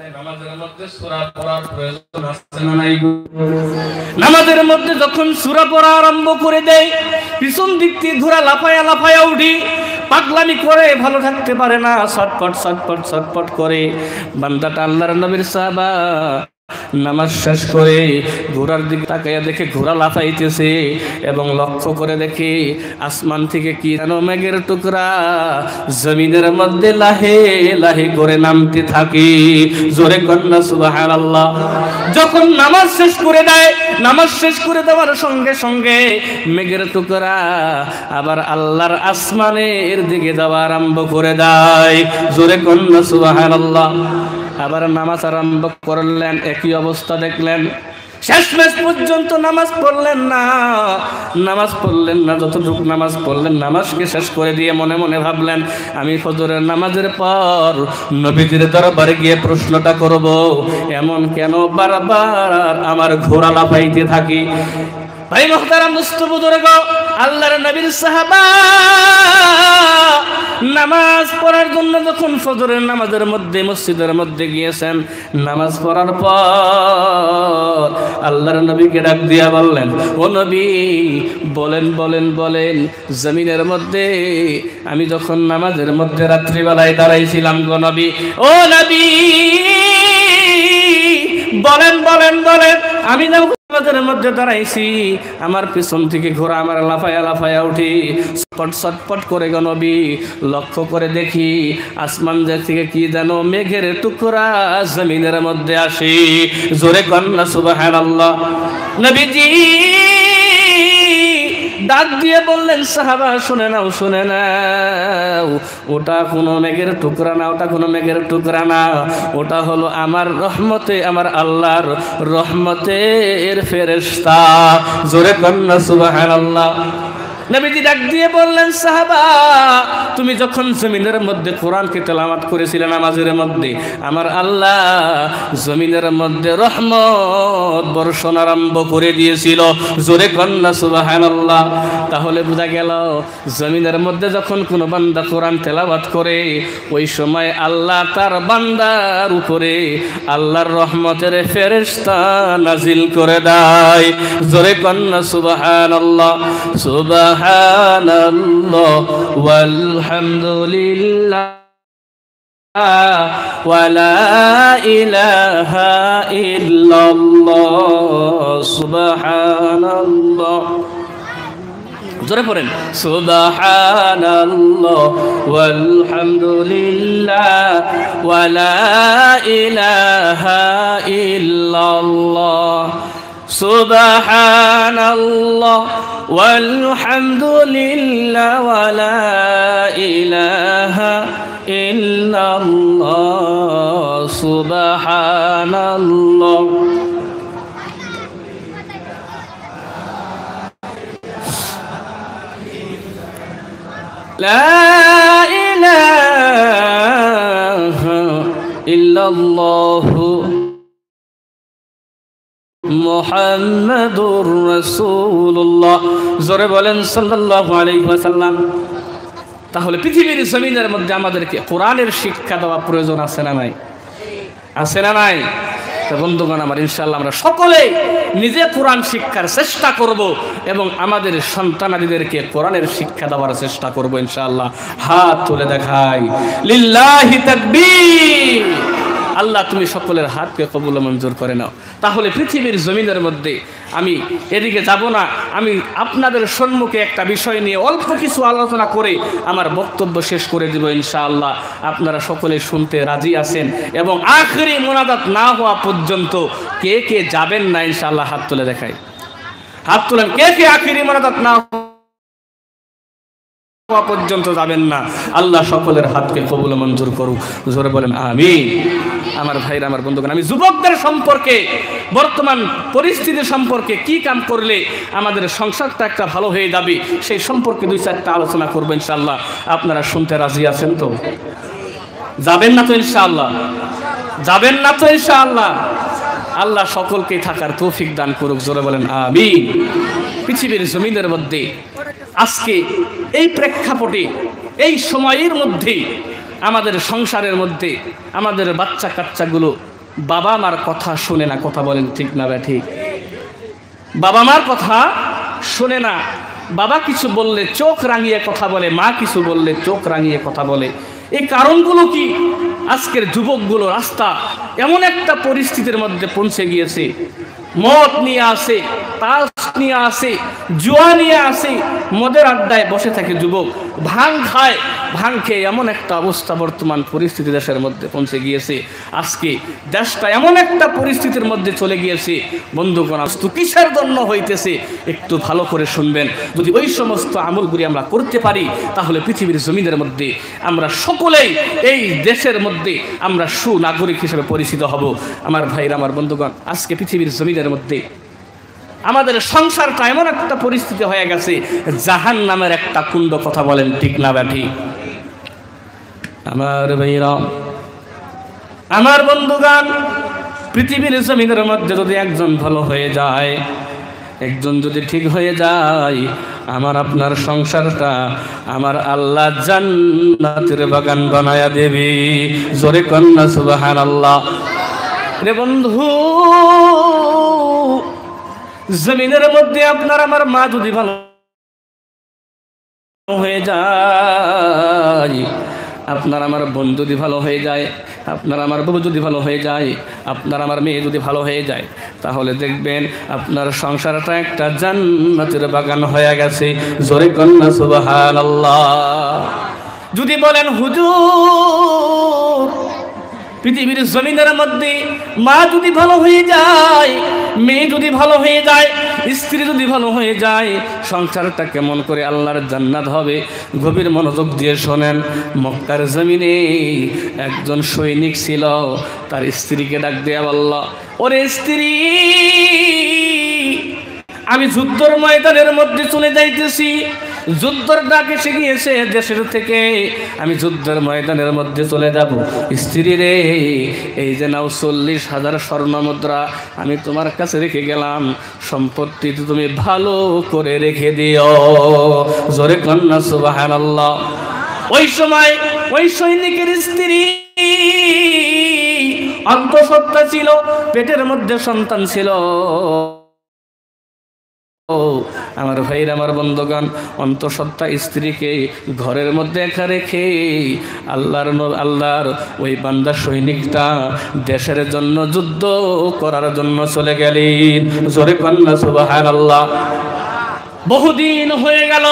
নামাজের মধ্যে সূরা পড়ার প্রয়োজন আছে না নাই? নামাজের মধ্যে যখন সূরা পড়া আরম্ভ করে দেয়, পিছন দিক থেকে ঘোড়া লাফায়া লাফায়া উঠি, পাগলামি করে ভালো থাকতে পারে না, ছটপট ছটপট ছটপট করে। বান্দাটা আল্লাহর নবীর সাহাবা নামাজ শেষ করে ঘোড়ার দিকে তাকাইয়া দেখে ঘোড়া লাফাইতেছে এবং লক্ষ্য করে দেখে আসমান থেকে কি যেন মেঘের টুকরা জমিনের মধ্যে লাহে লাহে করে নামতে থাকে। জোরে কন্যা সুবহানাল্লাহ। যখন নামাজ শেষ করে দেয়, নামাজ শেষ করে দেওয়ার সঙ্গে সঙ্গে মেঘের টুকরা আবার আল্লাহর আসমানের দিকে যাওয়া আরম্ভ করে দেয়। জোরে কন্যা সুবহানাল্লাহ। আবার নামাজ আরম্ভ করলেন, একই অবস্থা দেখলেন। শেষমেশ পর্যন্ত নামাজ পড়লেন না, যতটুকু নামাজ পড়লেন নামাজকে শেষ করে দিয়ে মনে মনে ভাবলেন, আমি ফজরের নামাজের পর নবীজির দরবারে গিয়ে প্রশ্নটা করব, এমন কেন বারবার আমার ঘোড়া লাফাইতে থাকি। ভাই মুহতারাম দোস্ত বুজুর্গ, আল্লাহর নবীর সাহাবা নামাজ পড়ার জন্য যখন ফজরের নামাজের মধ্যে মসজিদের মধ্যে গিয়েছেন, নামাজ পড়ার পর আল্লাহর নবীকে ডাক দিয়া বললেন, ও নবী বলেন বলেন বলেন, জমিনের মধ্যে আমি যখন নামাজের মধ্যে রাত্রিবেলায় দাঁড়াইছিলাম গো নবী, ও নবী বলেন বলেন বলেন, আমি নামাজের মধ্যে দাঁড়াইছি, আমার পিছন থেকে ঘোড়া আমার লাফায়া লাফায়া উঠি, ছটপট ছটপট করে গো নবী লক্ষ্য করে দেখি আসমান থেকে কি যেন মেঘের টুকরা জমিনের মধ্যে আসে। জোরে কন্যা সুবহানাল্লাহ। নবীজি ডাক দিয়ে বললেন, সাহাবা শুনে নাও শুনে নাও, ওটা কোনো মেঘের টুকরা না, ওটা কোনো মেঘের টুকরা না, ওটা হলো আমার রহমতে, আমার আল্লাহর রহমতের ফেরেশতা। জোরে কন্যা সুবহানাল্লাহ। নবীজি ডাক দিয়ে বললেন, সাহাবা তুমি যখন জমিনের মধ্যে কোরআনকে তেলাওয়াত করেছিলে নামাজের মধ্যে, আমার আল্লাহ জমিনের মধ্যে রহমত বর্ষণ আরম্ভ করে দিয়েছিল। জোরে কন্যা সুবহানাল্লাহ। তাহলে বোঝা গেল জমিনের মধ্যে যখন কোনো বান্দা কোরআন তেলাওয়াত করে, ওই সময় আল্লাহ তার বান্দার উপরে আল্লাহর রহমতের ফেরেশতা নাজিল করে দেয়। জোরে কন্যা সুবহানাল্লাহ। সুবহানাল্লাহ ওয়ালহামদুলিল্লাহ ওয়ালা ইলাহা ইল্লাল্লাহ। সুবহানাল্লাহ। জোরে পড়েন, সুবহানাল্লাহ ওয়ালহামদুলিল্লাহ ওয়ালা ইলাহা ইল্লাল্লাহ। সুবহানাল্লাহ ওয়ালহামদুলিল্লাহ ওয়ালা ইলাহা ইল্লাল্লাহ। সুবহানাল্লাহ। লা ইলাহা ইল্লাল্লাহ মুহাম্মাদুর রাসূলুল্লাহ। জোরে বলেন সাল্লাল্লাহু আলাইহি ওয়াসাল্লাম। তাহলে পৃথিবীর জমিনের মধ্যে আমাদেরকে কোরআনের শিক্ষা দেওয়া প্রয়োজন আছে না নাই? আছে না নাই? তো বন্ধুগণ আমার, ইনশাআল্লাহ আমরা সকলে নিজে কোরআন শিক্ষার চেষ্টা করব এবং আমাদের সন্তানাদিদেরকে কোরআনের শিক্ষা দেওয়ার চেষ্টা করব ইনশাআল্লাহ। হাত তুলে দেখাই, লিল্লাহি তাকবীর। আল্লাহ তুমি সকলের হাতকে কবুল মঞ্জুর করে নাও। তাহলে পৃথিবীর জমিনের মধ্যে আমি এদিকে যাব না, আমি আপনাদের সম্মুখে একটা বিষয় নিয়ে অল্প কিছু আলোচনা করে আমার বক্তব্য শেষ করে দিব ইনশাআল্লাহ। আপনারা সকলে শুনতে রাজি আছেন এবং আখেরি মোনাজাত না হওয়া পর্যন্ত কে কে যাবেন না ইনশাআল্লাহ? হাত তুলে দেখাই, হাত তুলেন। কে কে আখেরি মোনাজাত না পর্যন্ত যাবেন না? আল্লাহ সকলের হাতকে কবুল মঞ্জুর করুক। জোরে বলেন আমিন। আমার ভাইরা, আমার বন্ধুগণ, আমি যুবকদের সম্পর্কে, বর্তমান পরিস্থিতি সম্পর্কে কি কাম করলে আমাদের সংসারটা একটা ভালো হয়ে যাবে সেই সম্পর্কে দুই চারটা আলোচনা করবো ইনশাআল্লাহ। আপনারা শুনতে রাজি আছেন তো? যাবেন না তো ইনশাআল্লাহ? যাবেন না তো ইনশাআল্লাহ? আল্লাহ সকলকে থাকার তৌফিক দান করুক। জোরে বলেন আমিন। পৃথিবীর জমিনের মধ্যে আজকে এই প্রেক্ষাপটে, এই সময়ের মধ্যে আমাদের সংসারের মধ্যে আমাদের বাচ্চা কাচ্চাগুলো বাবা মার কথা শুনে না, কথা বলেন ঠিক না ঠিক? বাবা মার কথা শুনে না, বাবা কিছু বললে চোখ রাঙিয়ে কথা বলে, মা কিছু বললে চোখ রাঙিয়ে কথা বলে। এই কারণগুলো কি? আজকের যুবকগুলো রাস্তা এমন একটা পরিস্থিতির মধ্যে পৌঁছে গিয়েছে, মদ নিয়ে আসে, তাস নিয়ে আসে, জুয়া নিয়ে আসে, মদের আড্ডায় বসে থাকে যুবক, ভাং খায়, ভাং খেয়ে এমন একটা অবস্থা বর্তমান পরিস্থিতি দেশের মধ্যে পৌঁছে গিয়েছে। আজকে দেশটা এমন একটা পরিস্থিতির মধ্যে চলে গিয়েছে, বন্ধুগণ আস্তু কিসের জন্য হইতেছে একটু ভালো করে শুনবেন। যদি ওই সমস্ত আমলগুলি আমরা করতে পারি তাহলে পৃথিবীর জমিনের মধ্যে আমরা সকলেই এই দেশের মধ্যে আমরা সুনাগরিক হিসেবে পরিচিত হব। আমার ভাইরা, আমার বন্ধুগণ, আজকে পৃথিবীর জমিনের মধ্যে আমাদের সংসারটা এমন একটা পরিস্থিতি হয়ে গেছে, জাহান নামের একটা কুণ্ড, কথা বলেন ঠিক না ব্যাঠি? আমার ভাইরা, আমার বন্ধুগণ, পৃথিবীর জমিনের মধ্যে যদি একজন ভালো হয়ে যায়, একজন যদি ঠিক হয়ে যায়, আমার আপনার সংসারটা আমার আল্লাহ জান্নাতের বাগান বানায়া দেবে। জোরে কন্যা সুবহানাল্লাহ। রে বন্ধু, জমিনের মধ্যে আপনার আমার মা যদি ভালো হয়ে যায়, আপনার আমার বোন যদি ভালো হয়ে যায়, আপনার আমার বউ যদি ভালো হয়ে যায়, আপনার আমার মেয়ে যদি ভালো হয়ে যায়, তাহলে দেখবেন আপনার সংসারটা একটা জান্নাতের বাগান হয়ে গেছে। জোরে কন্যা সুবহানাল্লাহ। যদি বলেন হুজুর, পৃথিবীর জমিনের মধ্যে মা যদি ভালো হয়ে যায়, মেয়ে যদি ভালো হয়ে যায়, স্ত্রী যদি ভালো হয়ে যায়, সংসারটা কেমন করে আল্লাহর জান্নাত হবে? গভীর মনোযোগ দিয়ে শোনেন। মক্কার জমিনে একজন সৈনিক ছিল, তার স্ত্রীকে ডাক দেয়া বলল, ওরে স্ত্রী, আমি যুদ্ধের ময়দানের মধ্যে চলে যাইতেছি, যুদ্ধের ডাক এসে গিয়েছে দেশের থেকে, আমি যুদ্ধের ময়দানের মধ্যে চলে যাব। স্ত্রী রে, এই যে নাও 40,000 স্বর্ণ মুদ্রা আমি তোমার কাছে রেখে গেলাম, সম্পত্তি তুমি ভালো করে রেখে দিও। জোরে কন্যা সুবহানাল্লাহ। ওই সময় ওই সৈনিকের স্ত্রী অন্তঃসত্ত্বা ছিল, পেটের মধ্যে সন্তান ছিল। আমার ভাইর, আমার বন্ধুগণ, অন্তঃসত্ত্বা স্ত্রীকে ঘরের মধ্যে একা রেখে আল্লাহর ওই বান্দা সৈনিকটা দেশের জন্য যুদ্ধ করার জন্য চলে গেলেন। জোরে কন্যা সুবহানাল্লাহ। বহুদিন হয়ে গেল,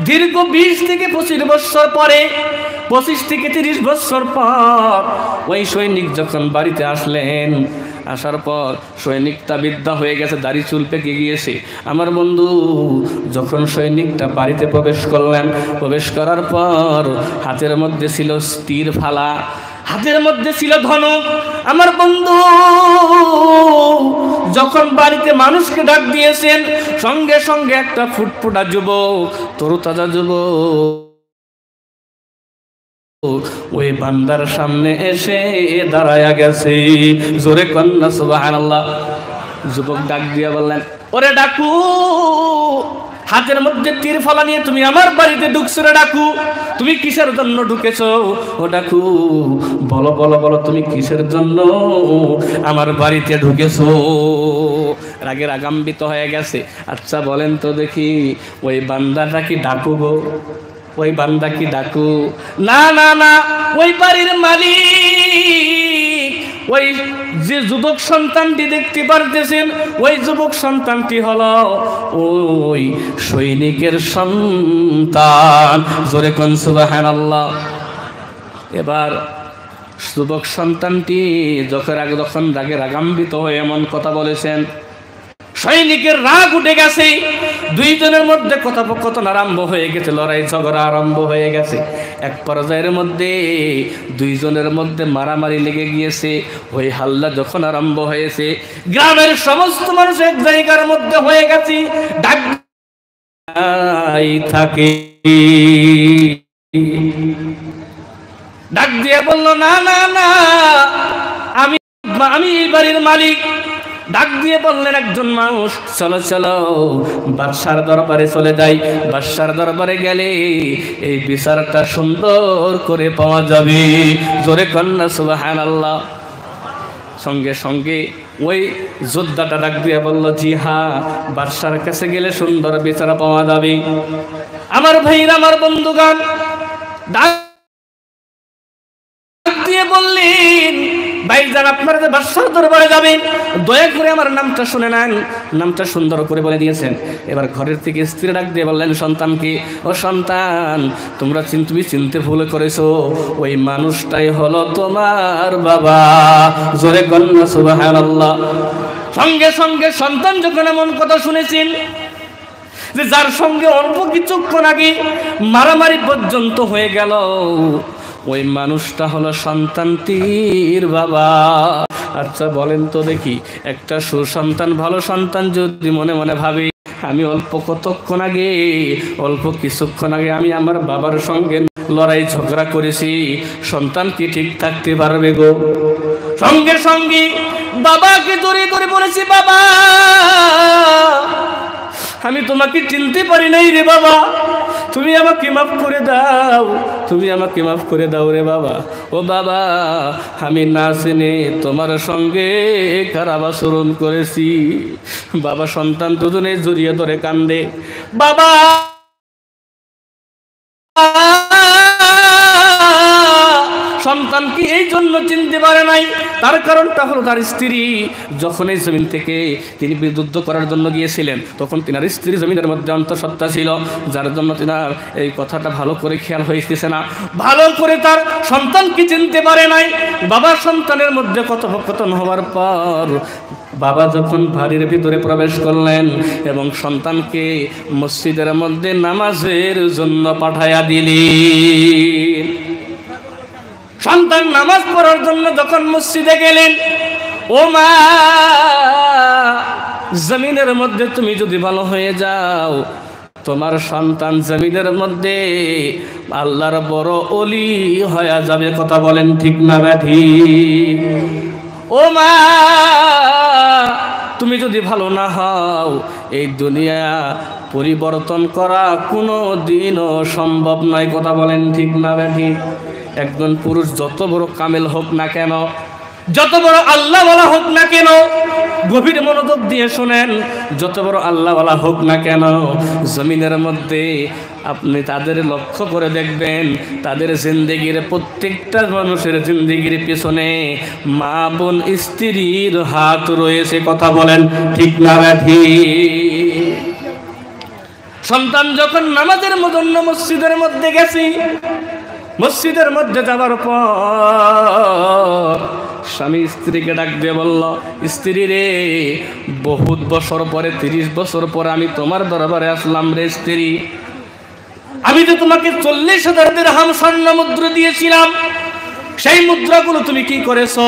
দীর্ঘ 20 থেকে 25 বছর পরে, 25 থেকে 30 বছর পর ওই সৈনিক যখন বাড়িতে আসলেন, আসার পর সৈনিকটা বৃদ্ধা হয়ে গেছে, দাড়ি চুল পেকে গিয়েছে। আমার বন্ধু, যখন সৈনিকটা বাড়িতে প্রবেশ করলেন, প্রবেশ করার পর হাতের মধ্যে ছিল তীর ফালা, হাতের মধ্যে ছিল ধনুক। আমার বন্ধু যখন বাড়িতে মানুষকে ডাক দিয়েছেন, সঙ্গে সঙ্গে একটা ফুটফুটা যুবক, তরুতাজা যুবক ওই বান্দার সামনে এসে দাঁড়ায়া গেছে। জোরে কন্যা সুবহানাল্লাহ। যুবক ডাক দিয়া বললেন, ওরে ডাকু, হাতের মধ্যে তীর ফলা নিয়ে তুমি আমার বাড়িতে ঢুকছো রে ডাকু, তুমি কিসের জন্য ঢুকেছো? ও ডাকু, বলো বলো বলো, তুমি কিসের জন্য আমার বাড়িতে ঢুকেছো? রাগে রাগাম্বিত হয়ে গেছে। আচ্ছা বলেন তো দেখি, ওই বান্দাটা কি ডাকু গো? ওই বান্দা কি ডাকু? না না না, ওই বাড়ির মালিক, ওই যে যুবক সন্তানটি দেখতে পারতেছেন, ওই যুবক সন্তানটি হলো ওই সৈনিকের সন্তান। জোরে কোন সুবহানাল্লাহ। এবার যুবক সন্তানটি যখন রাগে রাগাম্বিত হয়ে এমন কথা বলেছেন, সৈনিকের রাগ উঠে গেছে, দুইজনের মধ্যে কথোপকথন আরম্ভ হয়ে গেছে, লড়াই ঝগড়া আরম্ভ হয়ে গেছে। এক পর্যায়ের মধ্যে দুইজনের মধ্যে মারামারি লেগে গিয়েছে। ওই হাল্লা যখন আরম্ভ হয়েছে, গ্রামের সমস্ত মানুষ এক জায়গার মধ্যে হয়ে গেছে, ডাক থাকে, ডাক দিয়ে বলল, না না না, আমি এই বাড়ির মালিক। ডাক দিয়ে বললেন একজন মানুষ, চলো চলো বাদশার দরবারে চলে যাই, বাদশার দরবারে গেলে এই বিচারটা সুন্দর করে পাওয়া যাবে। জোরে কন্যা সুবহানাল্লাহ। সঙ্গে সঙ্গে ওই যোদ্ধাটা ডাক দিয়ে বলল, জি হ্যাঁ, বাদশার কাছে গেলে সুন্দর বিচারা পাওয়া যাবে। আমার ভাইরা, আমার বন্ধুগণ ডাক দিয়ে বললেন, ভাইজান আপনারা যে বাদশার দরবারে যাবেন, দয়া করে আমার নামটা শুনে নেন। নামটা সুন্দর করে বলে দিয়েছেন। এবার ঘরের থেকে স্ত্রী ডাক দিয়ে বললেন সন্তানকে, ও সন্তান, তুমি চিনতে ভুল করেছো, ওই মানুষটাই হলো তোমার বাবা। জোরে কন্যা সুবহানাল্লাহ। সঙ্গে সঙ্গে সন্তান যখন এমন কথা শুনেছেন যে যার সঙ্গে অল্প কিছুক্ষণ আগে মারামারি পর্যন্ত হয়ে গেল, ওই মানুষটা হলো সন্তানটির বাবা। আচ্ছা বলেন তো দেখি, একটা সুসন্তান, ভালো সন্তান যদি মনে মনে ভাবি আমি অল্প কিছুক্ষণ আগে আমি আমার বাবার সঙ্গে লড়াই ঝগড়া করেছি, সন্তান কি ঠিক থাকতে পারবে গো? সঙ্গে সঙ্গে বাবাকে জড়িয়ে ধরে বলেছি, বাবা আমি তোমাকে চিনতে পারি নাই রে বাবা, তুমি আমাকে মাফ করে দাও, তুমি আমাকে মাফ করে দাও রে বাবা। ও বাবা, আমি না চিনে তোমার সঙ্গে খারাপ আচরণ করেছি। বাবা সন্তান দুজনে জড়িয়ে ধরে কান্দে। বাবা সন্তানকে এই জন্য চিনতে পারে নাই, তার কারণটা হলো তার স্ত্রী যখন এই জমিন থেকে তিনি যুদ্ধ করার জন্য গিয়েছিলেন, তখন তিনার স্ত্রী জমিনের মধ্যে অন্তঃসত্ত্বা ছিল, যার জন্য তিনার এই কথাটা ভালো করে খেয়াল হইতেছে না, ভালো করে তার সন্তানকে চিনতে পারে নাই। বাবা সন্তানের মধ্যে কথোপকথন হওয়ার পর বাবা যখন বাড়ির ভিতরে প্রবেশ করলেন এবং সন্তানকে মসজিদের মধ্যে নামাজের জন্য পাঠাইয়া দিলেন। সন্তান নামাজ পড়ার জন্য যখন মসজিদে গেলেন, ও মা, জমিনের মধ্যে তুমি যদি ভালো হয়ে যাও, তোমার সন্তান জমিনের মধ্যে আল্লাহর বড় ওলি হয়ে যাবে। কথা বলেন ঠিক না ঠিক? ও মা, তুমি যদি ভালো না হও, এই দুনিয়া পরিবর্তন করা কোনো দিনও সম্ভব নয়। কথা বলেন ঠিক না ঠিক? একজন পুরুষ যত বড় কামেল হোক না কেন, যত বড় আল্লাহওয়ালা হোক না কেন, গভীর মনোযোগ দিয়ে শোনেন, যত বড় আল্লাহওয়ালা হোক না কেন, জমিনের মধ্যে আপনি তাদের লক্ষ্য করে দেখবেন, তাদের জিন্দেগির প্রত্যেকটা মানুষের জিন্দেগির পিছনে মা বোন স্ত্রীর হাত রয়েছে। কথা বলেন ঠিক না ঠিক? সন্তান যখন নামাজের জন্য মসজিদের মধ্যে গেছি, মসজিদের মধ্যে যাবার পর স্বামী স্ত্রীকে ডাক দিয়ে বলল, স্ত্রী রে, বহুত বছর পরে, 30 বছর পরে আমি তোমার দরবারে আসলাম রে স্ত্রী। আমি তো তোমাকে 40,000 দিরহাম স্বর্ণ মুদ্রা দিয়েছিলাম, সেই মুদ্রাগুলো তুমি কি করেছো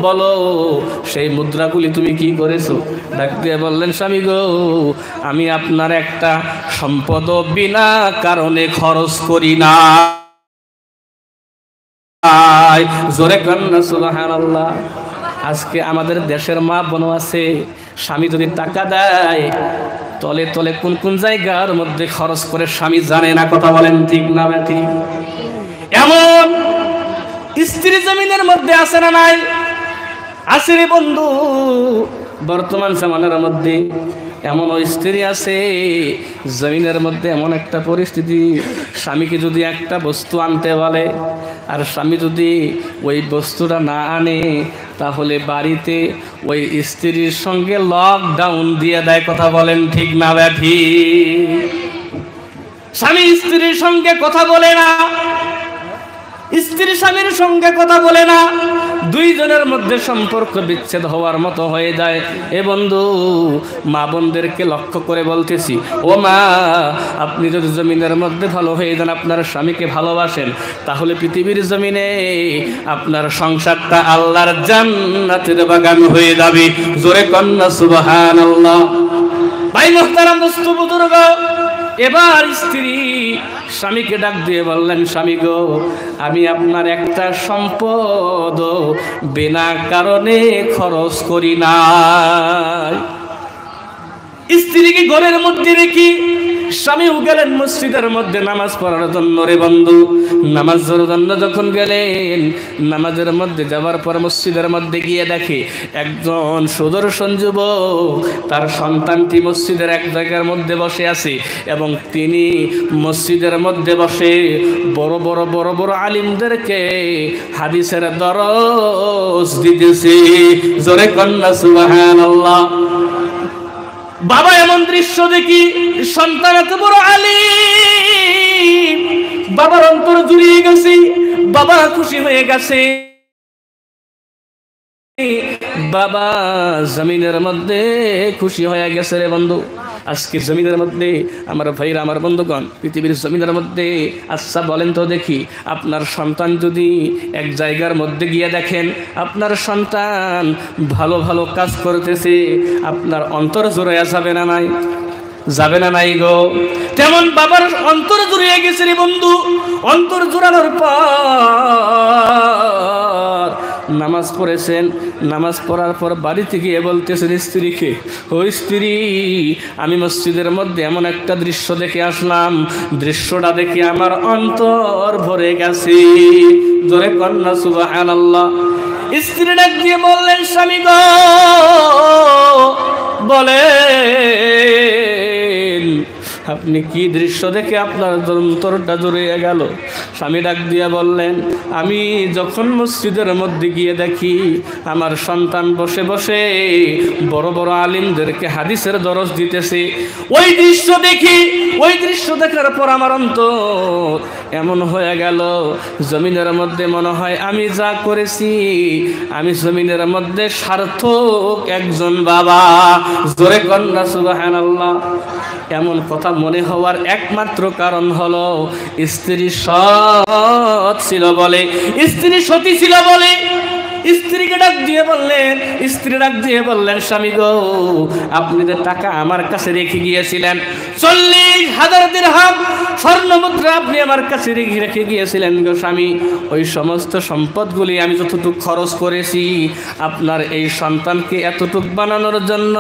বলো, সেই মুদ্রাগুলি তুমি কি করেছো? ডাক দিয়ে বললেন, স্বামী গো, আমি আপনার একটা সম্পদ বিনা কারণে খরচ করি না। জোরে কন্যা সুবহানাল্লাহ। আজকে আমাদের দেশের মা বোন আছে, স্বামী যদি টাকা দেয়, তলে তলে কোন কোন জায়গার মধ্যে খরচ করে স্বামী জানে না। কথা বলেন ঠিক না ঠিক? এমন স্ত্রী জমিনের মধ্যে আছে না নাই? আছে রে বন্ধু। বর্তমান জামানার মধ্যে এমন স্ত্রী আছে জমিনের মধ্যে, এমন একটা পরিস্থিতি, স্বামীকে যদি একটা বস্তু আনতে বলে আর স্বামী যদি ওই বস্তুটা না আনে, তাহলে বাড়িতে ওই স্ত্রীর সঙ্গে লকডাউন দিয়ে দেয়। কথা বলেন ঠিক না ব্যাঠি? স্বামী স্ত্রীর সঙ্গে কথা বলে না, স্ত্রী স্বামীর সঙ্গে কথা বলে না, দুইজনের মধ্যে সম্পর্ক বিচ্ছেদ হওয়ার মতো হয়ে যায়। এ বন্ধু, মা বোনদেরকে লক্ষ্য করে বলতেছি, ও মা, আপনি যদি জমিনের মধ্যে ভালো হয়ে যান, আপনার স্বামীকে ভালোবাসেন, তাহলে পৃথিবীর জমিনে আপনার সংসারটা আল্লাহর জান্নাতের বাগান হয়ে যাবে। জোরে কন্যা সুবহানাল্লাহ। ভাই মুহতারাম, দোস্ত বুজুর্গ, এবার স্ত্রী স্বামীকে ডাক দিয়ে বললেন, স্বামী গো, আমি আপনার একটা সম্পদ বিনা কারণে খরচ করি না। স্ত্রীকে ঘরের মধ্যে রেখে স্বামীও গেলেন মসজিদের মধ্যে নামাজ পড়ার জন্য রে বন্ধু। নামাজের জন্য যখন গেলেন, নামাজের মধ্যে যাওয়ার পর মসজিদের মধ্যে গিয়ে দেখে একজন সুদর্শন যুবক তার সন্তানটি মসজিদের এক জায়গার মধ্যে বসে আছে এবং তিনি মসজিদের মধ্যে বসে বড় বড় বড় বড় আলিমদেরকে হাদিসের দরস দিতেছে। জোরে কন্যা সুবহানাল্লাহ। বাবা এমন দৃশ্য দেখি, সন্তান এত বড় আলিম, বাবার অন্তর জুড়িয়ে গেছে, বাবা খুশি হয়ে গেছে। বাবা জমিনের মধ্যে খুশি হয়ে গেছে রে বন্ধু। আজকে জমিনের মধ্যে আমার ভাইরা, আমার বন্ধুগণ, পৃথিবীর জমিনের মধ্যে আচ্ছা বলেন তো দেখি, আপনার সন্তান যদি এক জায়গার মধ্যে গিয়ে দেখেন আপনার সন্তান ভালো ভালো কাজ করতেছে, আপনার অন্তর জোড়াইয়া যাবে না নাই? যাবে না নাই গো? তেমন বাবার অন্তর জুড়িয়ে গেছে রে বন্ধু। অন্তর জোড়ানোর পর নামাজ পড়েছেন, নামাজ পড়ার পর বাড়িতে গিয়ে বলতেছেন স্ত্রীকে, ও স্ত্রী, আমি মসজিদের মধ্যে এমন একটা দৃশ্য দেখে আসলাম, দৃশ্যটা দেখে আমার অন্তর ভরে গেছে। জোরে কন্যা সুবহানাল্লাহ। স্ত্রী ডাক দিয়ে বললেন, স্বামী গো বলেন আপনি কি দৃশ্য দেখে আপনার অন্তরটা জুড়িয়ে গেল? স্বামী ডাক দিয়া বললেন, আমি যখন মসজিদের মধ্যে গিয়ে দেখি আমার সন্তান বসে বসে বড় বড় আলিমদেরকে হাদিসের দরস দিতেছে, ওই দৃশ্য দেখি, ওই দৃশ্য দেখার পর আমার অন্তর এমন হয়ে গেল, জমিনের মধ্যে মনে হয় আমি যা করেছি আমি জমিনের মধ্যে সার্থক একজন বাবা। জোরে কন্যা সুবহানাল্লাহ। এমন কথা মনে হওয়ার একমাত্র কারণ হলো স্ত্রী সৎ ছিল বলে, স্ত্রী সতী ছিল বলে। স্ত্রীকে ডাক দিয়ে বললেন, স্ত্রী ডাক দিয়ে বললেন, স্বামী গো আপনি যে টাকা আমার কাছে রেখে গিয়েছিলেন, 40,000 দিরহাম স্বর্ণ মুদ্রা আপনি আমার কাছে রেখে গিয়েছিলেন গো স্বামী, ওই সমস্ত সম্পদগুলি আমি যতটুকু খরচ করেছি আপনার এই সন্তানকে এতটুকু বানানোর জন্য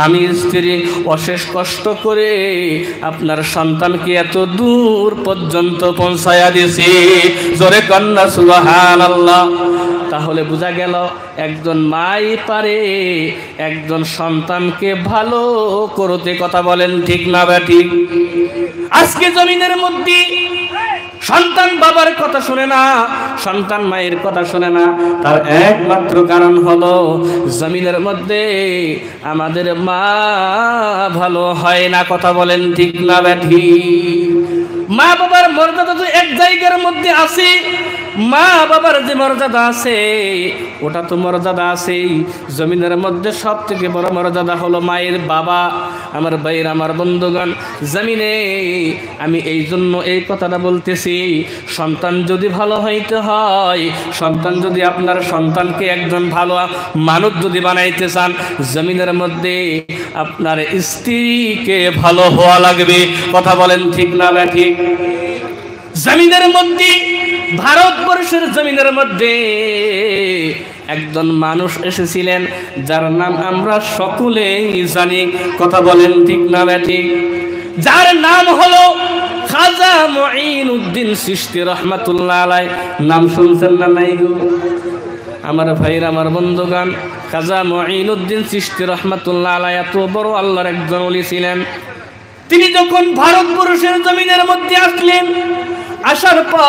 আমি স্ত্রী অশেষ কষ্ট করে আপনার সন্তানকে এত দূর পর্যন্ত পৌঁছায়া দিয়েছি। জোরে কন্যা সুবহানাল্লাহ। তাহলে বোঝা গেল একজন মাই পারে একজন সন্তানকে ভালো করতে। কথা বলেন ঠিক না ঠিক? আজকে জমিনের মধ্যে সন্তান বাবার কথা শুনে না, সন্তান মায়ের কথা শুনে না, তার একমাত্র কারণ হলো জমিনের মধ্যে আমাদের মা ভালো হয় না। কথা বলেন ঠিক না ব্যাঠি? মা বাবার মর্যাদা তো এক জায়গার মধ্যে আছে, মা বাবার যে মর্যাদা আছে ওটা তো মর্যাদা আছেই। জমিনের মধ্যে সব থেকে বড় মর্যাদা হলো মায়ের বাবা। আমার ভাইয়ের, আমার বন্ধুগণ, জমিনে আমি এই জন্য এই কথাটা বলতেছি, সন্তান যদি ভালো হইতে হয়, সন্তান যদি আপনার সন্তানকে একজন ভালো মানুষ যদি বানাইতে চান, জমিনের মধ্যে আপনার স্ত্রীকে ভালো হওয়া লাগবে। কথা বলেন ঠিক না ঠিক? জমিনের মধ্যে, ভারতবর্ষের জমিনের মধ্যে একজন মানুষ এসেছিলেন যার নাম আমরা সকলেই জানি। কথা বলেন ঠিক না ঠিক? যার নাম হলো খাজা মুঈনুদ্দিন চিশতি রহমাতুল্লাহ আলাইহি। নাম শুনছেন না নাই গো আমার ভাইরা, আমার বন্ধুগণ? খাজা মুঈনুদ্দিন চিশতি রহমাতুল্লাহ আলাইহি এত বড় আল্লাহর একজন ওলি ছিলেন। তিনি যখন ভারতবর্ষের জমিনের মধ্যে আসলেন, আসার পর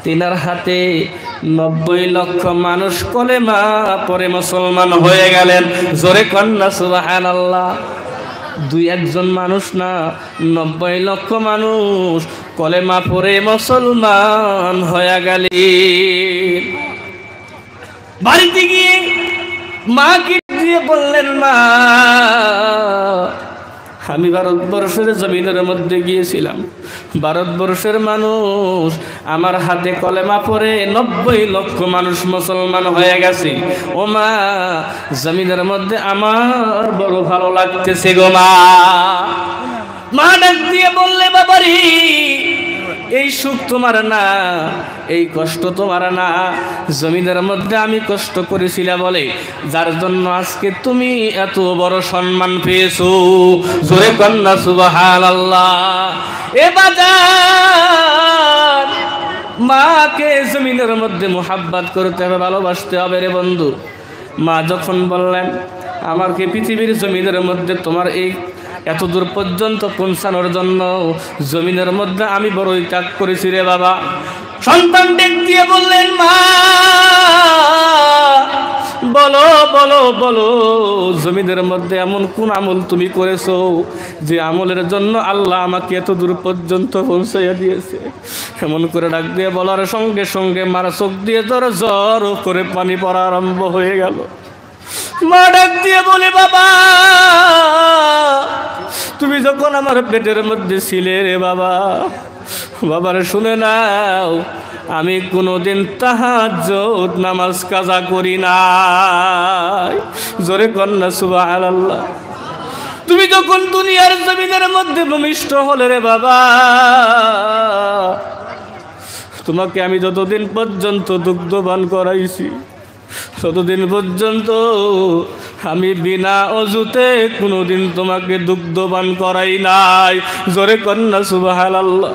তিনার হাতে 90 লক্ষ মানুষ কলেমা পড়ে মুসলমান হয়ে গেলেন। জোরে কন্যা সুবহানাল্লাহ। 2-1 মানুষ না, 90 লক্ষ মানুষ কলেমা পড়ে মুসলমান হয়ে গেলেন। বাড়িতে গিয়ে মাকে দিয়ে বললেন, মা আমি ভারতবর্ষের জমিনের মধ্যে গিয়েছিলাম, ভারতবর্ষের মানুষ আমার হাতে কলেমা পড়ে 90 লক্ষ মানুষ মুসলমান হয়ে গেছে। ও মা, জমিনের মধ্যে আমার বড় ভালো লাগতেছে গো মা। মা ডাক দিয়ে বললে, বাবারি এই সুখ তোমার না, এই কষ্ট তোমার না, জমিনের মধ্যে আমি কষ্ট করেছিলাম বলে যার জন্য আজকে তুমি এত বড় সম্মান পেয়েছো। জোরে কন্যা সুবহানাল্লাহ। এ বাজার, মাকে জমিনের মধ্যে মোহাব্বত করতে হবে, ভালোবাসতে হবে রে বন্ধু। মা যখন বললেন আমাকে পৃথিবীর জমিনের মধ্যে তোমার এই এত দূর পর্যন্ত পৌঁছানোর জন্য জমিনের মধ্যে আমি বড়ই ত্যাগ করেছি রে বাবা। সন্তান ডেক দিয়ে বললেন মা বলো বলো বলো, জমিনের মধ্যে এমন কোন আমল তুমি করেছো যে আমলের জন্য আল্লাহ আমাকে এত দূর পর্যন্ত পৌঁছাইয়া দিয়েছে। এমন করে ডাক দিয়ে বলার সঙ্গে সঙ্গে মার চোখ দিয়ে জ্বর জ্বর করে পানি পড়া আরম্ভ হয়ে গেল। মা ডাক দিয়ে বলে বাবা, তুমি যখন আমার পেটের মধ্যে ছিলে রে বাবা, বাবারে শুনে নাও, আমি কোনোদিন তাহাজ্জুদ নামাজ কাজা করি নাই। জোরে কন্যা সুবহানাল্লাহ। তুমি যখন দুনিয়ার জমিনের মধ্যে ভূমিষ্ঠ হলে রে বাবা, তোমাকে আমি যতদিন পর্যন্ত দুগ্ধপান করাইছি ততদিন পর্যন্ত আমি বিনা অজুতে কোনোদিন তোমাকে দুগ্ধপান করাই নাই। জোরে কন্যা সুবহানাল্লাহ।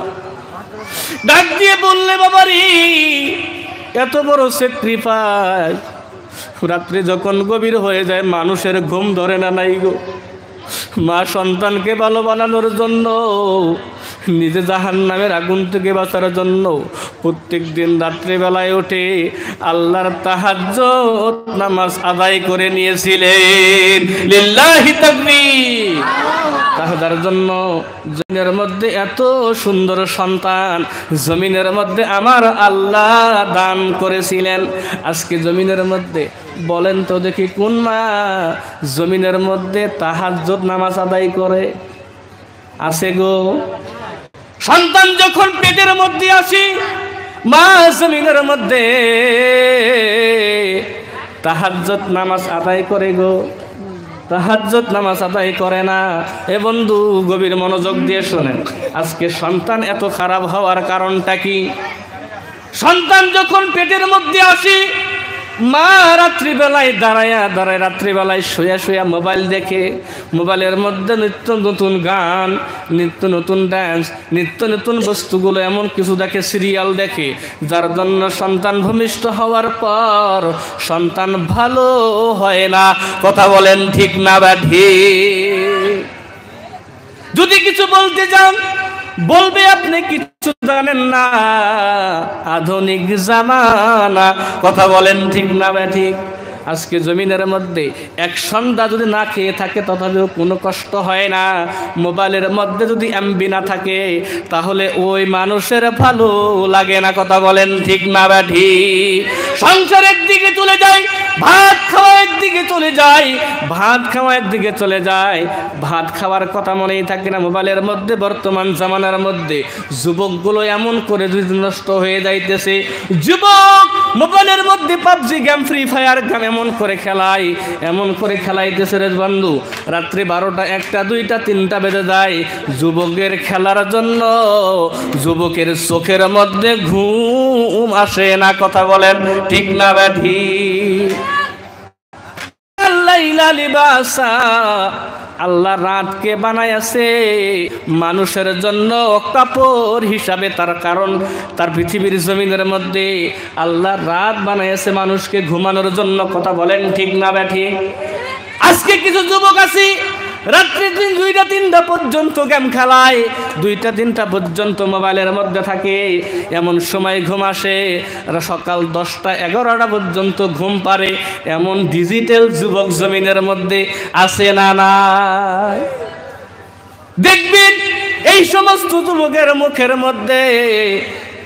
ডাক দিয়ে বললে বাবারি এত বড় স্যাক্রিফাইস, রাত্রে যখন গভীর হয়ে যায় মানুষের ঘুম ধরে না নাই গো, মা সন্তানকে ভালো বানানোর জন্য, নিজে জাহান্নামের আগুন থেকে বাঁচার জন্য প্রত্যেক দিন রাত্রিবেলায় উঠে আল্লাহর তাহাজ্জুদ নামাজ আদায় করে নিয়েছিলেন। লিল্লাহি তাকবীর। তাহার জন্য জমিনের মধ্যে এত সুন্দর সন্তান জমিনের মধ্যে আমার আল্লাহ দান করেছিলেন। আজকে জমিনের মধ্যে বলেন তো দেখি কোন মা জমিনের মধ্যে তাহাজ্জুদ নামাজ আদায় করে? আছে গো? সন্তান যখন পেটের মধ্যে আসি মা জমিনের মধ্যে তাহাজ্জুদ নামাজ আদায় করে গো? তাহাজ্জুদ নামাজ আদায় করে না। এ বন্ধু গভীর মনোযোগ দিয়ে শোনেন, আজকে সন্তান এত খারাপ হওয়ার কারণটা কি? সন্তান যখন পেটের মধ্যে আসি মা রাত্রিবেলায় দাঁড়ায় রাত্রিবেলায় শুয়া মোবাইল দেখে, মোবাইলের মধ্যে নিত্য নতুন গান, নিত্য নতুন ড্যান্স, নিত্য নতুন বস্তুগুলো এমন কিছু দেখে, সিরিয়াল দেখে, যার জন্য সন্তান ভূমিষ্ঠ হওয়ার পর সন্তান ভালো হয় না। কথা বলেন ঠিক না বা ঠিক? যদি কিছু বলতে যান বলবে আপনি কিছু জানেন না, আধুনিক জামানা। কথা বলেন ঠিক না বা ঠিক? আজকে জমিনের মধ্যে এক সন্ধ্যা যদি না খেয়ে থাকে তথাপিও কোনো কষ্ট হয় না। মোবাইলের মধ্যে যদি এমবি না থাকে তাহলে ওই মানুষের ভালো লাগে না। কথা বলেন ঠিক না বা ঠিক? সংসারের দিকে চলে যায়, ভাত খাওয়া একদিকে চলে যায়, ভাত খাওয়া একদিকে চলে যায়, ভাত খাওয়ার কথা মনেই থাকে না। মোবাইলের মধ্যে বর্তমান জামানার মধ্যে যুবকগুলো এমন করে নষ্ট হয়ে যাইতেছে। যুবক মোবাইলের মধ্যে PUBG game, free fire game এমন করে খেলাইতেছে রে বন্ধু, রাত্রি 12টা 1টা 2টা 3টা বেজে যায়। যুবকের খেলার জন্য যুবকের চোখের মধ্যে ঘুম আসে না। কথা বলেন ঠিক না বা ঠিক? আল্লাহ রাতকে বানাইছে মানুষের জন্য কাপড় হিসাবে, তার কারণ তার পৃথিবীর জমিনের মধ্যে আল্লাহ রাত বানাইছে মানুষকে ঘুমানোর জন্য। কথা বলেন ঠিক না বা ঠিক? আজকে কিছু যুবক আছে রাত্রি 2টা 3টা পর্যন্ত গেম খেলায়, 2টা 3টা পর্যন্ত মোবাইলের মধ্যে থাকে। এমন সময় ঘুম আসে সকাল 10টা 11টা পর্যন্ত ঘুম পারে। এমন ডিজিটাল যুবক জমিনের মধ্যে আছে না নাই? দেখবেন এই সমস্ত যুবকের মুখের মধ্যে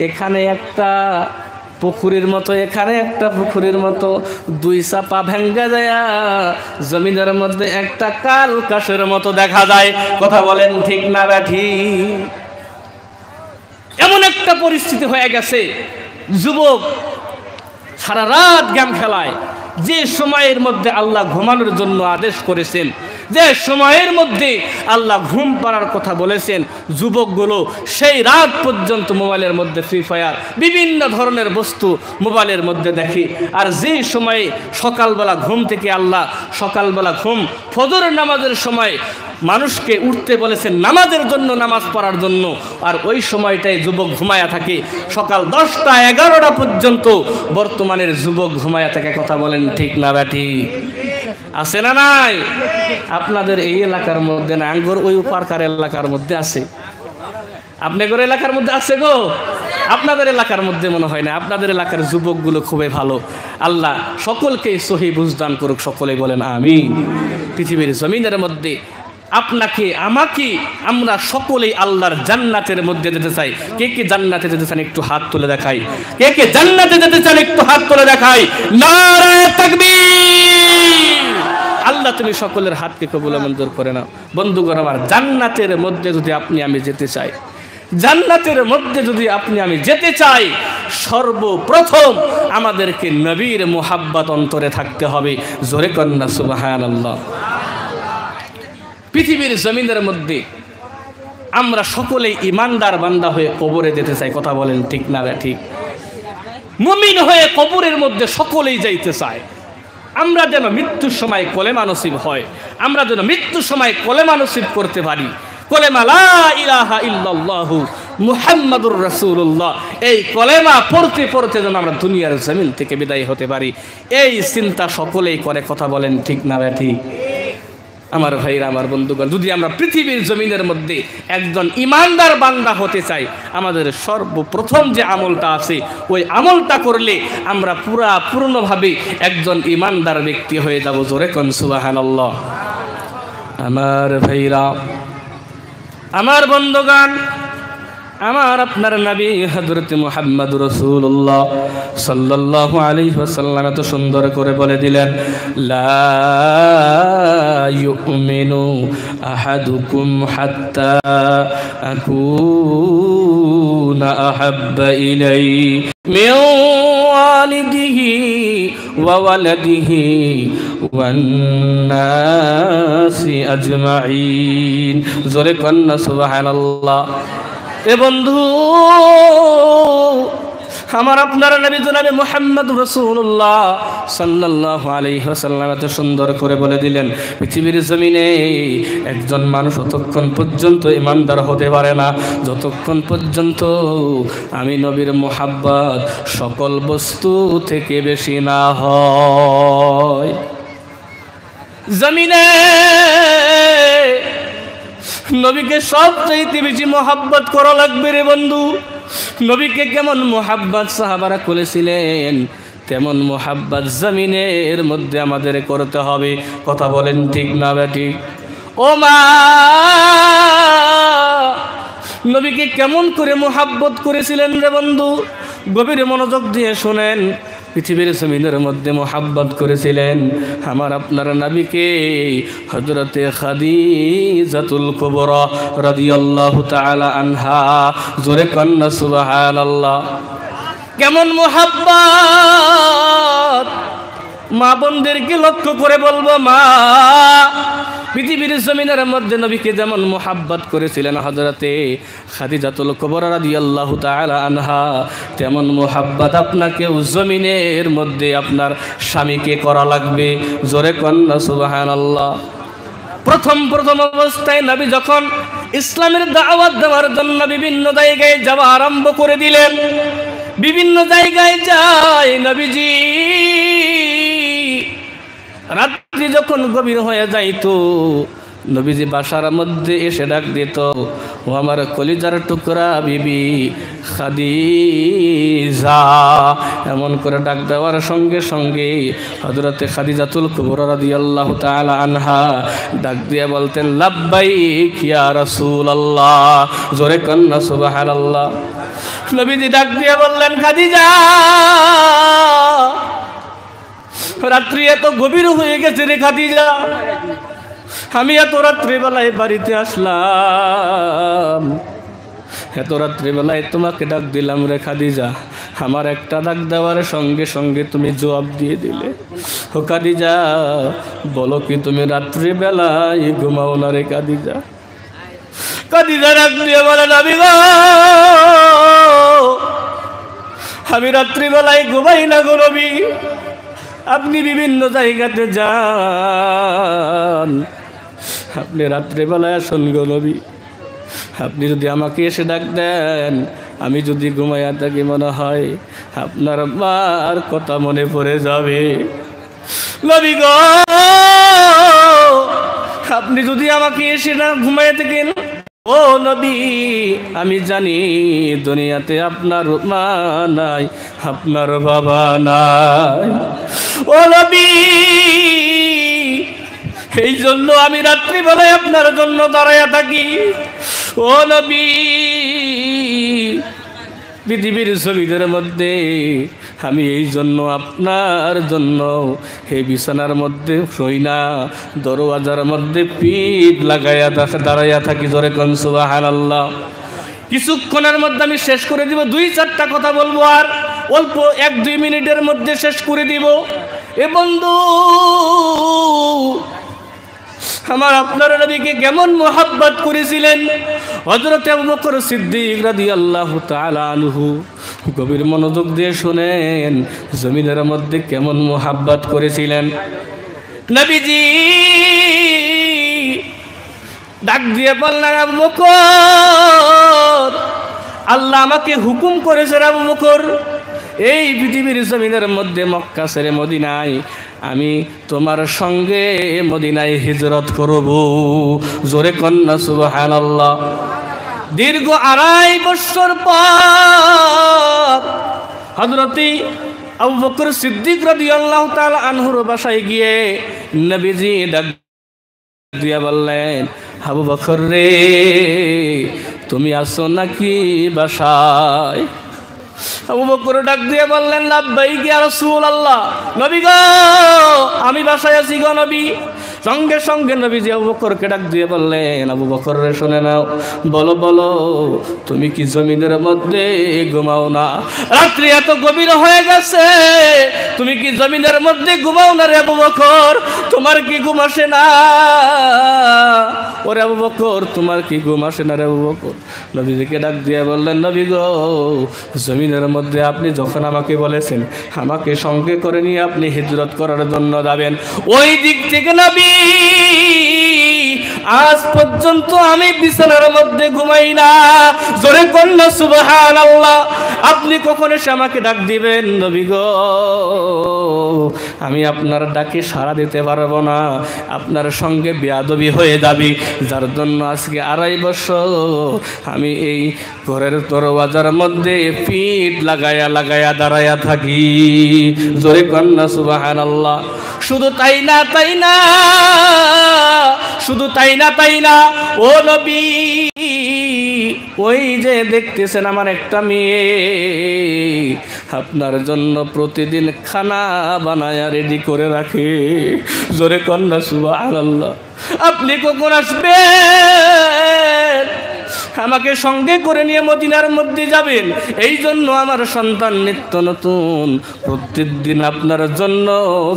এখানে একটা পুকুরের মতো, এখানে একটা পুকুরের মতো, 2 চাপা ভেঙ্গে যায় জমিনের মধ্যে একটা কাল কাশের মতো দেখা যায়। কথা বলেন ঠিক না বা ঠিক? এমন একটা পরিস্থিতি হয়ে গেছে, যুবক সারা রাত গেম খেলায়। যে সময়ের মধ্যে আল্লাহ ঘুমানোর জন্য আদেশ করেছেন, যে সময়ের মধ্যে আল্লাহ ঘুম পাড়ার কথা বলেছেন, যুবকগুলো সেই রাত পর্যন্ত মোবাইলের মধ্যে ফ্রি ফায়ার বিভিন্ন ধরনের বস্তু মোবাইলের মধ্যে দেখে। আর যে সময়ে সকালবেলা ঘুম থেকে আল্লাহ সকালবেলা ঘুম ফজরের নামাজের সময় মানুষকে উঠতে বলেছেন নামাজের জন্য, নামাজ পড়ার জন্য, আর ওই সময়টায় যুবক ঘুমায়া থাকে সকাল 10টা 11টা পর্যন্ত বর্তমানের যুবক ঘুমায়া থাকে। কথা বলেন ঠিক না ব্যাটি? আছে না নাই? আপনাদের এই এলাকার মধ্যে না, আঙ্গুর ওই পার্কার এলাকার মধ্যে আছে, আপনাদের এলাকার মধ্যে আছে গো। আপনাদের এলাকার মধ্যে মনে হয় না। আপনাদের এলাকার যুবকগুলো খুবই ভালো। আল্লাহ সকলকে সহি বুঝদান করুক, সকলে বলেন আমিন। পৃথিবীর জমিনের মধ্যে আপনাকে আমাকে আমরা সকলেই আল্লাহর জান্নাতের মধ্যে যেতে চাই। কে কে জান্নাতে যেতে চান একটু হাত তুলে দেখাই। কে কে জান্নাতে যেতে চান একটু হাত তুলে দেখাই। নারে তাকবীর। আল্লাহ তুমি সকলের হাতকে কবুল মঞ্জুর করে নাও। বন্ধুগণ আমার, জান্নাতের মধ্যে যদি আপনি আমি যেতে চাই, জান্নাতের মধ্যে যদি আপনি আমি যেতে চাই, সর্বপ্রথম আমাদেরকে নবীর মুহাব্বত অন্তরে থাকতে হবে। জোরে কন্না সুবহানাল্লাহ। পৃথিবীর জমিনের মধ্যে আমরা সকলেই ইমানদার বান্দা হয়ে কবরে যেতে চাই। কথা বলেন ঠিক না ঠিক? মুমিন হয়ে কবরের মধ্যে সকলেই যাইতে চায়। আমরা যেন মৃত্যুর সময় কলেমা নসিব হয়, আমরা যেন মৃত্যুর সময় কলেমা নসিব করতে পারি। কলেমা লা ইলাহা ইল্লাল্লাহু মুহাম্মাদুর রাসূলুল্লাহ, এই কলেমা পড়তে পড়তে যেন আমরা দুনিয়ার জমিন থেকে বিদায় হতে পারি, এই চিন্তা সকলেই করে। কথা বলেন ঠিক না ঠিক? আমার ভাইরা, আমার বন্ধুগণ, যদি আমরা পৃথিবীর জমিনের মধ্যে একজন ইমানদার বান্দা হতে চাই, আমাদের সর্বপ্রথম যে আমলটা আছে ওই আমলটা করলে আমরা পূর্ণভাবে একজন ইমানদার ব্যক্তি হয়ে যাব। জোরে কোন সুবহানাল্লাহ। আমার ভাইরা, আমার বন্ধুগণ, আমার আপনার নবী হযরত মুহাম্মদ রাসূলুল্লাহ সাল্লাল্লাহু আলাইহি ওয়াসাল্লাম এত সুন্দর করে বলে দিলেন, লা ইউমিনু আহাদুকুম হাত্তা আকুনা আহাব্বা ইলাইহি মিন ওয়ালিদিহি ওয়া ওয়ালাদিহি ওয়ান নাসি আজমাইন। জোরে কন্না সুবহানাল্লাহ। এ বন্ধু, আমার আপনার নবী জনাবে মুহাম্মদ রাসূলুল্লাহ সাল্লাল্লাহু আলাইহি ওয়াসাল্লাম এত সুন্দর করে বলে দিলেন, পৃথিবীর জমিনে একজন মানুষ ততক্ষণ পর্যন্ত ইমানদার হতে পারে না যতক্ষণ পর্যন্ত আমি নবীর মুহাব্বত সকল বস্তু থেকে বেশি না হয়। জমিনে নবীকে সবচাইতে বেশি মোহাব্বত করা লাগবে রে বন্ধু। নবীকে কেমন মোহাব্বত সাহাবারা করেছিলেন, তেমন মোহাব্বত জমিনের মধ্যে আমাদের করতে হবে। কথা বলেন ঠিক না বেটি? ও মা, নবীকে কেমন করে মোহাব্বত করেছিলেন রে বন্ধু? গভীর মনোযোগ দিয়ে শোনেন। পৃথিবীর জমিনের মধ্যে মোহাব্বত করেছিলেন আমার আপনার নবীকে হযরতে খাদিজাতুল কুবরা রাদিয়াল্লাহু তাআলা আনহা। জোরে কন্না সুবহানাল্লাহ। কেমন মোহাব্বত! মা বোনদেরকে লক্ষ্য করে বলবো, মা, পৃথিবীর জমিনের মধ্যে নবীকে যেমন মোহাব্বত করেছিলেন হযরতে খাদিজাতুল কুবরা রাদিয়াল্লাহু তাআলা আনহা, তেমন মোহাব্বত আপনাকে জমিনের মধ্যে আপনার স্বামীকে করা লাগবে। জোরে কন্না সুবহানাল্লাহ। প্রথম অবস্থায় নবী যখন ইসলামের দাওয়াত দেওয়ার জন্য বিভিন্ন জায়গায় যাওয়া আরম্ভ করে দিলেন, বিভিন্ন জায়গায় যায় নবীজি। রাত্রি যখন গভীর হয়ে যাইতো, নবীজি বাসার মধ্যে এসে ডাক দিত, ও আমার কলিজার টুকরা বিবি খাদিজা। এমন করে ডাক দেওয়ার সঙ্গে সঙ্গে হযরতে খাদিজাতুল কুবরা রাদিয়াল্লাহু তাআলা আনহা ডাক দিয়ে বলতেন, লাব্বাইক ইয়া রাসূলুল্লাহ। জোরে কন্না সুবহানাল্লাহ। নবীজি ডাক দিয়ে বললেন, খাদিজা, রাত্রি এত গভীর হয়ে গেছে রে খাদিজা, আমি এত রাত্রিবেলায় বাড়িতে আসলাম, এত রাত্রিবেলায় তোমাকে ডাক দিলাম রে খাদিজা, আমার একটা ডাক দেওয়ার সঙ্গে সঙ্গে তুমি জবাব দিয়ে দিলে। ও খাদিজা, বলো কি তুমি রাত্রিবেলায় ঘুমাও না রে খাদিজা? খাদিজা ডাক দিয়ে বলে, নবী গো, আমি রাত্রিবেলায় ঘুমাই না গো নবী। আপনি বিভিন্ন জায়গাতে যান, আপনি রাত্রিবেলায় আসুন গো নবী। আপনি যদি আমাকে এসে ডাক দেন, আমি যদি ঘুমাইয়া থাকি মনে হয় আপনার মার কথা মনে পড়ে যাবে। নবী গো, আপনি যদি আমাকে এসে না ঘুমাইয়া থাকেন, ও নবী, আমি জানি দুনিয়াতে আপনার মা নাই, আপনার বাবা নাই। ও নবী, এই জন্য আমি রাত্রিবেলায় আপনার জন্য দাঁড়াইয়া থাকি। ও নবী, পৃথিবীর জমিনের মধ্যে আমি এই জন্য আপনার জন্য এই বিছানার মধ্যে শুই না, দরওয়াজার মধ্যে পিঠ লাগাইয়া দাঁড়াইয়া থাকি। জোরে কোন সুবহানাল্লাহ। কিছুক্ষণের মধ্যে আমি শেষ করে দিব, 2-4টা কথা বলবো, আর অল্প 1-2 মিনিটের মধ্যে শেষ করে দিব। এ বন্ধু আমার, আপনার নবীকে কেমন মোহাব্বত করেছিলেন হযরত আবু বকর সিদ্দিক রাদিয়াল্লাহু তাআলা আনহু। গভীর মনোযোগ দিয়ে শুনেন, জমিনের মধ্যে কেমন মোহাব্বত করেছিলেন। নবীজি ডাক দিয়ে বললেন, আবু বকর, আল্লাহ আমাকে হুকুম করেছে আবু বকর, এই পৃথিবীর জমিনের মধ্যে মক্কা ছেড়ে মদিনায় আমি তোমার সঙ্গে মদিনায় হিজরত করব। জোরে কন্যা সুবহানাল্লাহ। দীর্ঘ 2.5 বছর পর হযরত আবু বকর সিদ্দিক রাদিয়াল্লাহু তাআলা আনহুর বাসায় গিয়ে নবীজি ডাক দিয়া বললেন, আবু বকর রে, তুমি আসো নাকি বাসায়? আবু বকর ডাক দিয়ে বললেন, লাব্বাইক ইয়া রাসূলুল্লাহ, নবী গো, আমি বাসায় আছি গো নবী। সঙ্গে সঙ্গে নবীজি আবু বকরকে ডাক দিয়ে বললেন, আবু বকর রে, শুনে নাও, বলো বলো, তুমি কি জমিনের মধ্যে ঘুমাও না? রাত্রি এত গভীর হয়ে গেছে, তুমি কি জমিনের মধ্যে ঘুমাও না রে আবু বকর? তোমার কি ঘুম আসে না? ওরে আবু বকর, তোমার কি ঘুম আসে না রে আবু বকর? নবীজিকে ডাক দিয়ে বললেন, নবী গো, জমিনের মধ্যে আপনি যখন আমাকে বলেছেন আমাকে সঙ্গে করে নিয়ে আপনি হিজরত করার জন্য যাবেন, ওই দিক থেকে নবী আজ পর্যন্ত আমি বিছানার মধ্যে ঘুমাই না। জোরে কন্যা সুবহানাল্লাহ। আপনি কখন এসে আমাকে ডাক দিবেন নবী গো? আমি আপনার ডাকে সাড়া দিতে পারবো না, আপনার সঙ্গে বেয়াদবি হয়ে যাবে, যার জন্য আজকে 2.5 বছর আমি এই ঘরের দরওয়াজার মধ্যে পিঠ লাগায়া লাগায়া দাঁড়ায়া থাকি। জোরে কন্যা সুবহানাল্লাহ। শুধু তাই না, শুধু তাই না, ও নবী, ওই যে দেখতেছেন আমার একটা মেয়ে আপনার জন্য প্রতিদিন খানা বানায়া রেডি করে রাখে। জোরে কন্যা সুবহানাল্লাহ। আপনি কখন আসবেন? আমাকে সঙ্গে করে নিয়ে মদিনার মধ্যে যাবেন, এই জন্য আমার সন্তান নিত্য নতুন প্রত্যেকদিন আপনার জন্য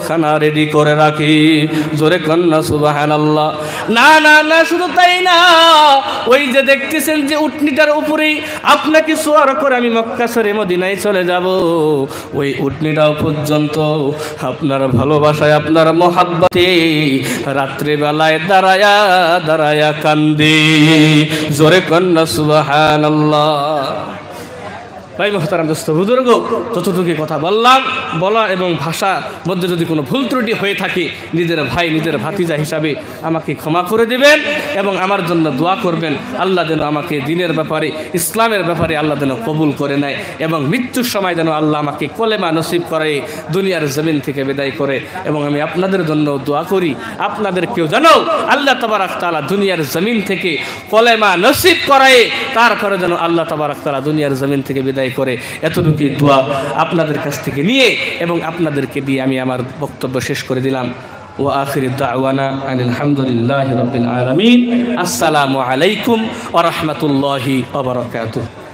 খানা রেডি করে রাখি। জোরে কন্যা সুবহানাল্লাহ। না না না, শুধু তাই না, ওই যে দেখতেছেন যে উটনিটার উপরেই আপনাকে সওয়ার করে আমি মক্কা ছেড়ে মদিনায় চলে যাব, ওই উটনিটাও পর্যন্ত আপনার ভালোবাসায়, আপনার মহাব্বতে রাত্রিবেলায় দাঁড়ায়া দাঁড়ায়া কান্দে। জোরে কন্যা সুবহানাল্লাহ। ভাই মুহতারাম দোস্ত বুজুর্গ, যতটুকু কথা বললাম, বলা এবং ভাষার মধ্যে যদি কোনো ভুল ত্রুটি হয়ে থাকে, নিজের ভাই নিজের ভাতিজা হিসাবে আমাকে ক্ষমা করে দেবেন এবং আমার জন্য দোয়া করবেন। আল্লাহ যেন আমাকে দ্বীনের ব্যাপারে, ইসলামের ব্যাপারে আল্লাহ যেন কবুল করে নেয় এবং মৃত্যুর সময় যেন আল্লাহ আমাকে কলেমা নসিব করে, দুনিয়ার জমিন থেকে বিদায় করে। এবং আমি আপনাদের জন্য দোয়া করি, আপনাদেরকেও যেন আল্লাহ তাবারাক তাআলা দুনিয়ার জমিন থেকে কলেমা নসিব করায়, তারপরে যেন আল্লাহ তাবারাক তাআলা দুনিয়ার জমিন থেকে বিদায় করে। এতটুকু দোয়া আপনাদের কাছ থেকে নিয়ে এবং আপনাদেরকে দিয়ে আমি আমার বক্তব্য শেষ করে দিলাম। ওয়া আখিরু দাওয়ানা আনিল হামদুলিল্লাহি রাব্বিল আলামিন। আসসালামু আলাইকুম ওয়া রাহমাতুল্লাহি ওয়া বারাকাতুহু।